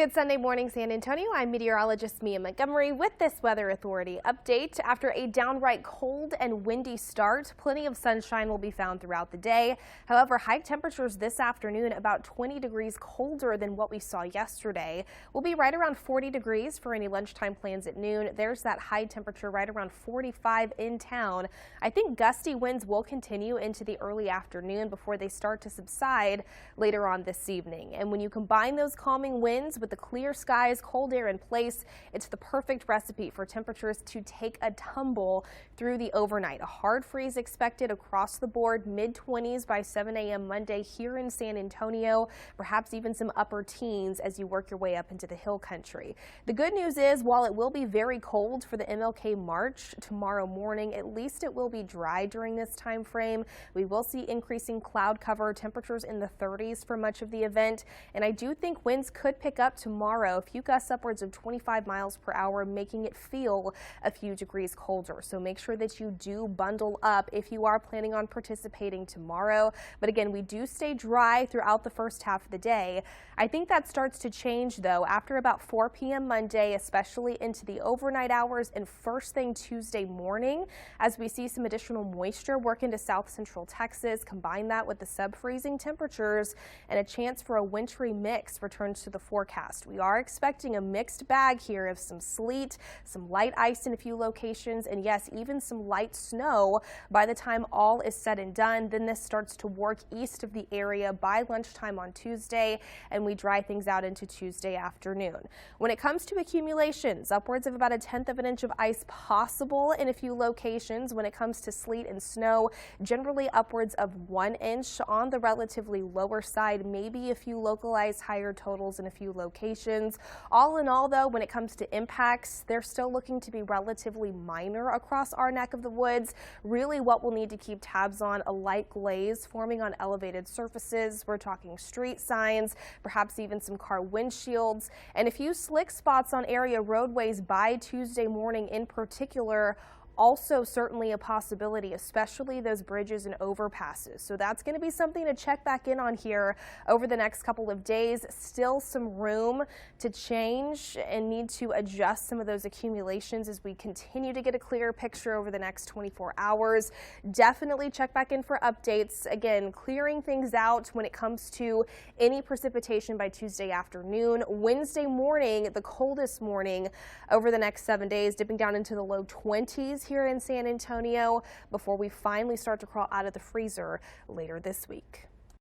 Good Sunday morning, San Antonio. I'm meteorologist Mia Montgomery with this Weather Authority update. After a downright cold and windy start, plenty of sunshine will be found throughout the day. However, high temperatures this afternoon, about 20 degrees colder than what we saw yesterday. We'll be right around 40 degrees for any lunchtime plans at noon. There's that high temperature right around 45 in town. I think gusty winds will continue into the early afternoon before they start to subside later on this evening. And when you combine those calming winds with the clear skies, cold air in place, it's the perfect recipe for temperatures to take a tumble through the overnight. A hard freeze expected across the board, mid-20s by 7 a.m. Monday here in San Antonio, perhaps even some upper teens as you work your way up into the hill country. The good news is, while it will be very cold for the MLK March tomorrow morning, at least it will be dry during this time frame. We will see increasing cloud cover, temperatures in the 30s for much of the event, and I do think winds could pick up tomorrow. A few gusts upwards of 25 miles per hour, making it feel a few degrees colder. So make sure that you do bundle up if you are planning on participating tomorrow. But again, we do stay dry throughout the first half of the day. I think that starts to change though after about 4 p.m. Monday, especially into the overnight hours and first thing Tuesday morning, as we see some additional moisture work into south central Texas. Combine that with the sub-freezing temperatures and a chance for a wintry mix returns to the forecast. We are expecting a mixed bag here of some sleet, some light ice in a few locations, and yes, even some light snow by the time all is said and done. Then this starts to work east of the area by lunchtime on Tuesday, and we dry things out into Tuesday afternoon. When it comes to accumulations, upwards of about 1/10 of an inch of ice possible in a few locations. When it comes to sleet and snow, generally upwards of 1 inch on the relatively lower side, maybe a few localized higher totals in a few locations. All in all, though, when it comes to impacts, they're still looking to be relatively minor across our neck of the woods. Really what we'll need to keep tabs on, a light glaze forming on elevated surfaces. We're talking street signs, perhaps even some car windshields, and a few slick spots on area roadways by Tuesday morning in particular. Also certainly a possibility, especially those bridges and overpasses. So that's going to be something to check back in on here over the next couple of days. Still some room to change and need to adjust some of those accumulations as we continue to get a clearer picture over the next 24 hours. Definitely check back in for updates. Again, clearing things out when it comes to any precipitation by Tuesday afternoon. Wednesday morning, the coldest morning over the next 7 days, dipping down into the low 20s here in San Antonio before we finally start to crawl out of the freezer later this week.